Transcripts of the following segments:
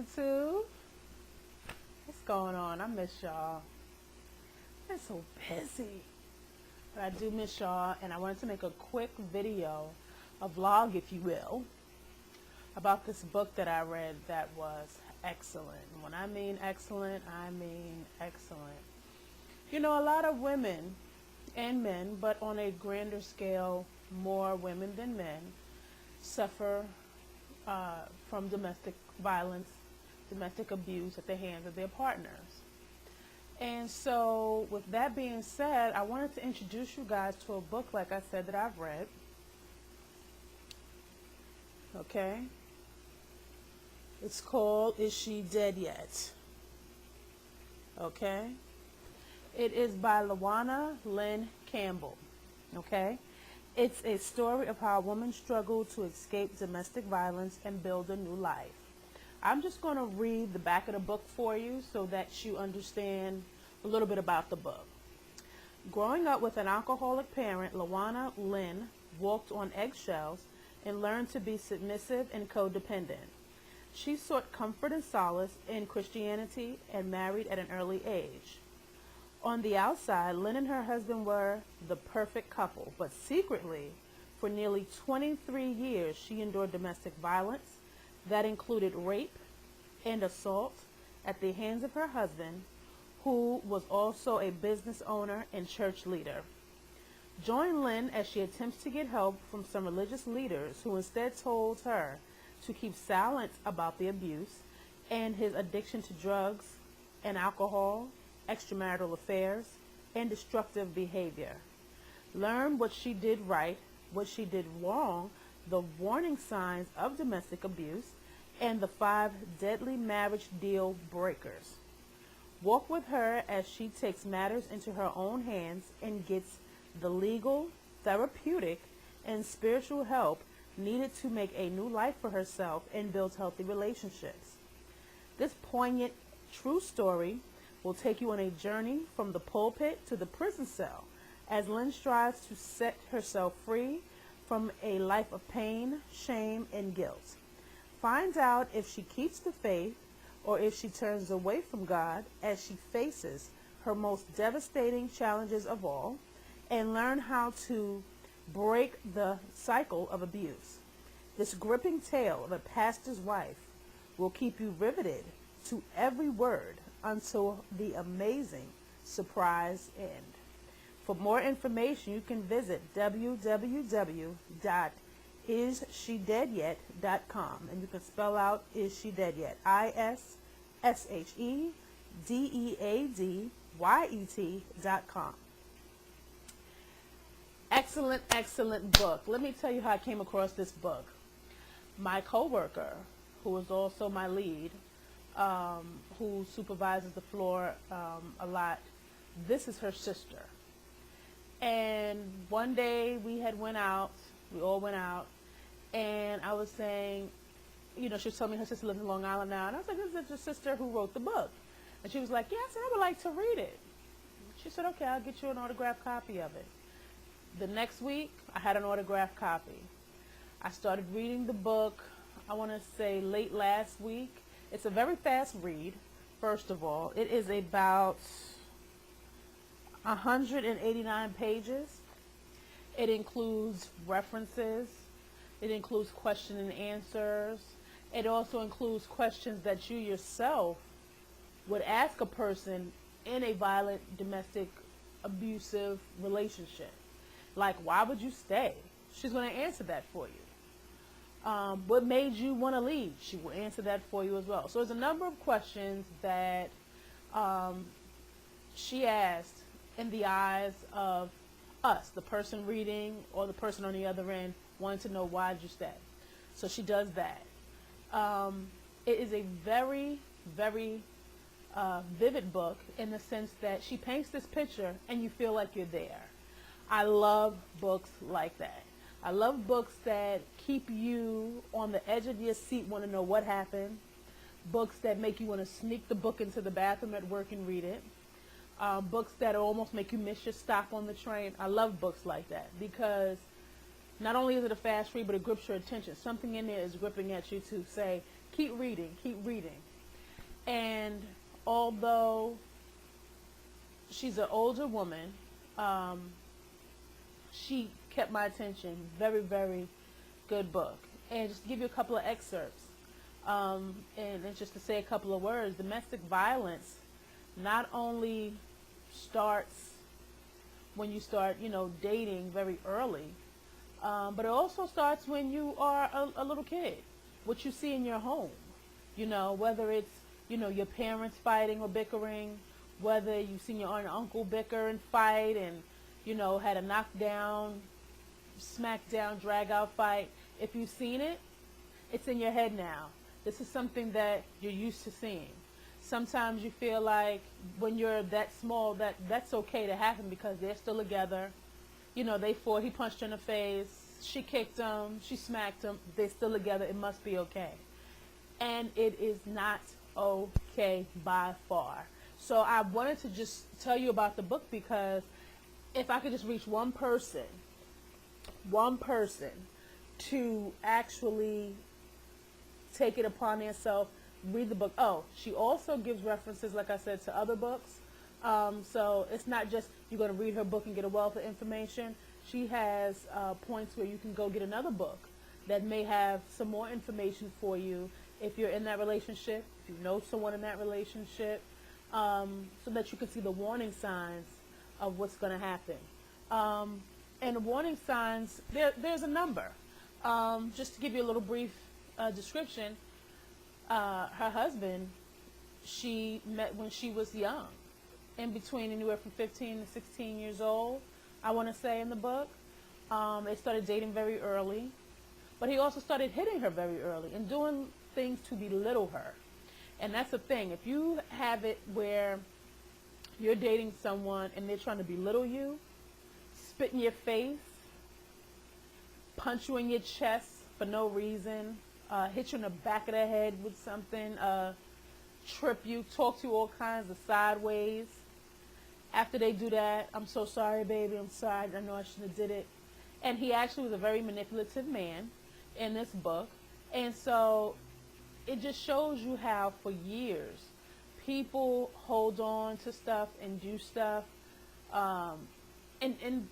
YouTube. What's going on? I miss y'all. I'm so busy. But I do miss y'all, and I wanted to make a quick video, a vlog if you will, about this book that I read that was excellent. When I mean excellent, I mean excellent. You know, a lot of women and men, but on a grander scale, more women than men, suffer from domestic violence, domestic abuse at the hands of their partners. And so with that being said, I wanted to introduce you guys to a book, like I said, that I've read. Okay? It's called Is She Dead Yet? Okay? It is by Lawana Lynn Campbell. Okay? It's a story of how a woman struggled to escape domestic violence and build a new life. I'm just going to read the back of the book for you so that you understand a little bit about the book. Growing up with an alcoholic parent, Lawana Lynn walked on eggshells and learned to be submissive and codependent. She sought comfort and solace in Christianity and married at an early age. On the outside, Lynn and her husband were the perfect couple, but secretly, for nearly 23 years, she endured domestic violence that included rape and assault at the hands of her husband, who was also a business owner and church leader. Join Lynn as she attempts to get help from some religious leaders who instead told her to keep silent about the abuse and his addiction to drugs and alcohol, extramarital affairs, and destructive behavior. Learn what she did right, what she did wrong, the warning signs of domestic abuse, and the 5 deadly marriage deal breakers. Walk with her as she takes matters into her own hands and gets the legal, therapeutic, and spiritual help needed to make a new life for herself and build healthy relationships. This poignant, true story will take you on a journey from the pulpit to the prison cell as Lynn strives to set herself free from a life of pain, shame, and guilt. Find out if she keeps the faith or if she turns away from God as she faces her most devastating challenges of all, and learn how to break the cycle of abuse. This gripping tale of a pastor's wife will keep you riveted to every word until the amazing surprise end. For more information, you can visit www.isSheDeadYet.com, and you can spell out Is She Dead Yet? ISSHEDEADYET.com. Excellent, excellent book. Let me tell you how I came across this book. My coworker, who is also my lead, who supervises the floor a lot, this is her sister. And one day we all went out, and I was saying, you know, she was telling me her sister lives in Long Island now, and I was like, this is your sister who wrote the book. And she was like, yes, I would like to read it. She said, okay, I'll get you an autographed copy of it. The next week, I had an autographed copy. I started reading the book, I want to say late last week. It's a very fast read, first of all. It is about 189 pages. It includes references. It includes question and answers. It also includes questions that you yourself would ask a person in a violent, domestic, abusive relationship. Like, why would you stay? She's going to answer that for you. What made you want to leave? She will answer that for you as well. So there's a number of questions that she asked in the eyes of us, the person reading or the person on the other end wanting to know why did you stay. So she does that. It is a very, very vivid book in the sense that she paints this picture and you feel like you're there. I love books like that. I love books that keep you on the edge of your seat, want to know what happened. Books that make you want to sneak the book into the bathroom at work and read it. Books that almost make you miss your stop on the train. I love books like that because not only is it a fast read, but it grips your attention. Something in there is gripping at you to say, keep reading, keep reading. And although she's an older woman, she kept my attention. Very, very good book. And just to give you a couple of excerpts, and just to say a couple of words, domestic violence not only starts when you start, dating very early, but it also starts when you are a little kid. What you see in your home, whether it's, your parents fighting or bickering, whether you've seen your aunt and uncle bicker and fight and, had a knockdown, smackdown, drag out fight. If you've seen it, it's in your head now. This is something that you're used to seeing. Sometimes you feel like when you're that small that's okay to happen because they're still together. They fought, he punched her in the face, she kicked him, she smacked him, they're still together, it must be okay. And it is not okay by far. So I wanted to just tell you about the book because if I could just reach one person to actually take it upon themselves, read the book. Oh, she also gives references, like I said, to other books. So it's not just you're going to read her book and get a wealth of information. She has points where you can go get another book that may have some more information for you if you're in that relationship, if you know someone in that relationship, so that you can see the warning signs of what's going to happen. And the warning signs, there's a number. Just to give you a little brief description, her husband, she met when she was young, in between anywhere from 15 to 16 years old, I want to say in the book. They started dating very early, but he also started hitting her very early and doing things to belittle her. And that's the thing. If you have it where you're dating someone and they're trying to belittle you, spit in your face, punch you in your chest for no reason, hit you in the back of the head with something, trip you, talk to you all kinds of sideways. After they do that, I'm so sorry, baby, I'm sorry, I know I shouldn't have did it. And he actually was a very manipulative man in this book. And so it just shows you how for years people hold on to stuff and do stuff, and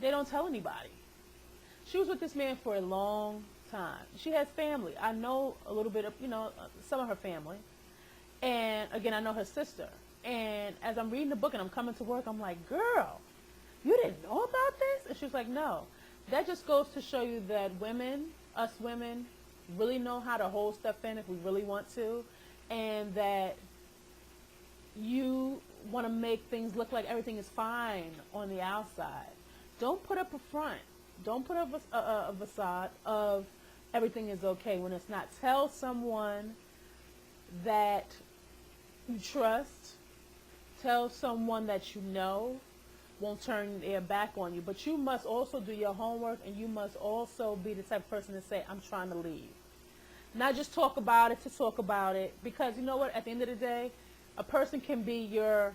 they don't tell anybody. She was with this man for a long time. She has family. I know a little bit of, some of her family. And again, I know her sister. And as I'm reading the book and I'm coming to work, I'm like, girl, you didn't know about this? And she was like, no. That just goes to show you that us women, really know how to hold stuff in if we really want to. And that you want to make things look like everything is fine on the outside. Don't put up a front. Don't put up a facade of everything is okay when it's not. Tell someone that you trust. Tell someone that you know won't turn their back on you. But you must also do your homework, and you must also be the type of person to say, I'm trying to leave. Not just talk about it to talk about it. Because you know what? At the end of the day, a person can be your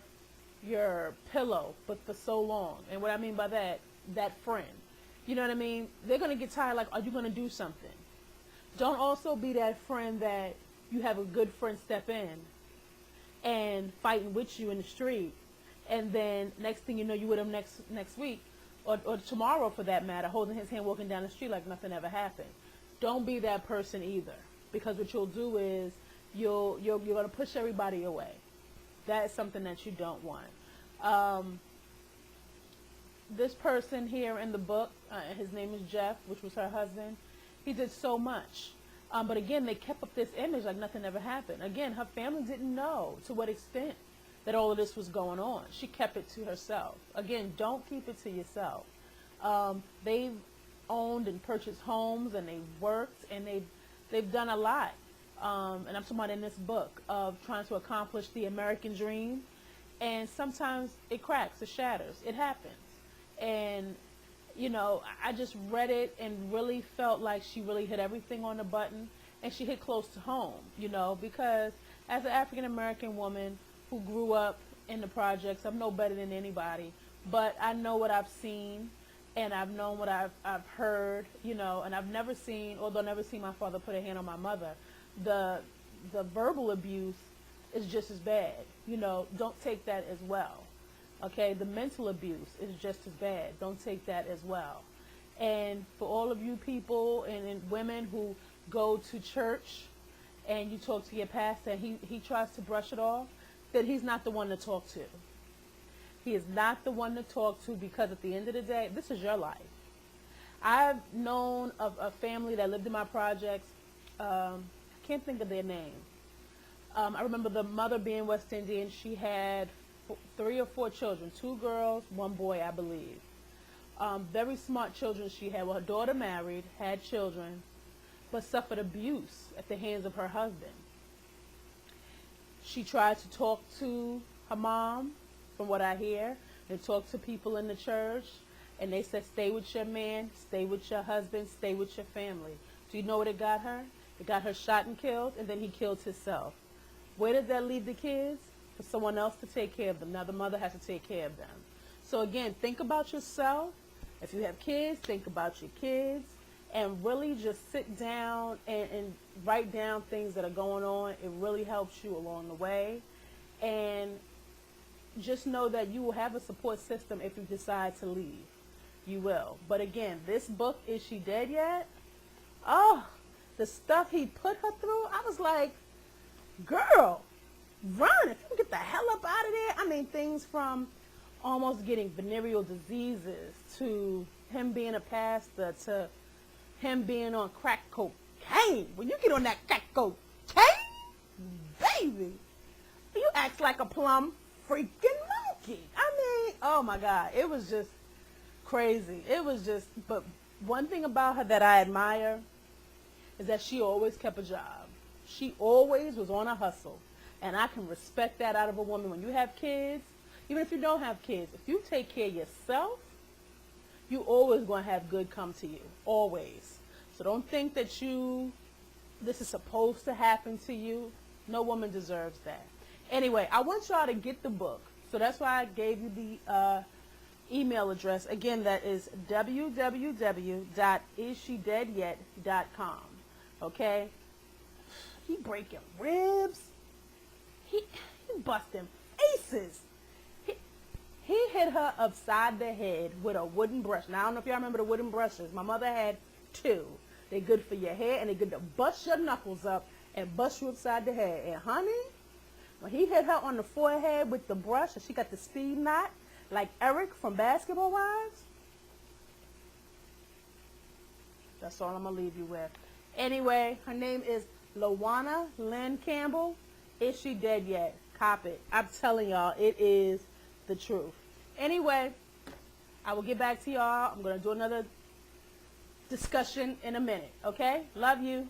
pillow, but for so long. And what I mean by that friend. You know what I mean? They're going to get tired, like, are you going to do something? Don't also be that friend that you have a good friend step in and fighting with you in the street. And then next thing you know, you with him next week, or tomorrow for that matter, holding his hand, walking down the street like nothing ever happened. Don't be that person either. Because what you'll do is you're going to push everybody away. That is something that you don't want. This person here in the book, his name is Jeff, which was her husband. He did so much. But again, they kept up this image like nothing ever happened. Again, her family didn't know to what extent that all of this was going on. She kept it to herself. Again, don't keep it to yourself. They've owned and purchased homes, and they've worked, and they've done a lot. And I'm talking about in this book of trying to accomplish the American dream. And sometimes it cracks, it shatters, it happens. And, I just read it and really felt like she really hit everything on the button, and she hit close to home, because as an African-American woman who grew up in the projects, I'm no better than anybody, but I know what I've seen, and I've known what I've heard, and I've never seen, although I've never seen my father put a hand on my mother, the verbal abuse is just as bad. You know, don't take that as well. Okay, the mental abuse is just as bad. Don't take that as well. And for all of you people and women who go to church and you talk to your pastor and he tries to brush it off, then he's not the one to talk to. He is not the one to talk to, because at the end of the day, this is your life. I've known of a family that lived in my projects. I can't think of their name. I remember the mother being West Indian. She had 3 or 4 children, 2 girls, 1 boy, I believe. Very smart children she had. Well, her daughter married, had children, but suffered abuse at the hands of her husband. She tried to talk to her mom, from what I hear, and talk to people in the church, and they said, stay with your man, stay with your husband, stay with your family. Do you know what it got her? It got her shot and killed, and then he killed himself. Where did that leave the kids? For someone else to take care of them. Now the mother has to take care of them. So again, think about yourself. If you have kids, think about your kids, and really just sit down and write down things that are going on. It really helps you along the way. And just know that you will have a support system if you decide to leave. You will. But again, this book, Is She Dead Yet? Oh, the stuff he put her through, I was like, girl, run. If you can get the hell up out of there. I mean, things from almost getting venereal diseases to him being a pastor to him being on crack cocaine. When you get on that crack cocaine, baby, you act like a plum freaking monkey. I mean, oh my God, it was just crazy. It was just, but one thing about her that I admire is that she always kept a job. She always was on a hustle. And I can respect that out of a woman. When you have kids, even if you don't have kids, if you take care of yourself, you always going to have good come to you. Always. So don't think that this is supposed to happen to you. No woman deserves that. Anyway, I want y'all to get the book. So that's why I gave you the email address. Again, that is www.isshedeadyet.com. Okay? He breaking ribs. He busting faces. He hit her upside the head with a wooden brush. Now, I don't know if y'all remember the wooden brushes. My mother had 2. They're good for your hair, and they're good to bust your knuckles up and bust you upside the head. And honey, when he hit her on the forehead with the brush, and she got the speed knot, like Eric from Basketball Wives, that's all I'm going to leave you with. Anyway, her name is Lawana Lynn Campbell. Is She Dead Yet? Cop it. I'm telling y'all, it is the truth. Anyway, I will get back to y'all. I'm going to do another discussion in a minute. Okay? Love you.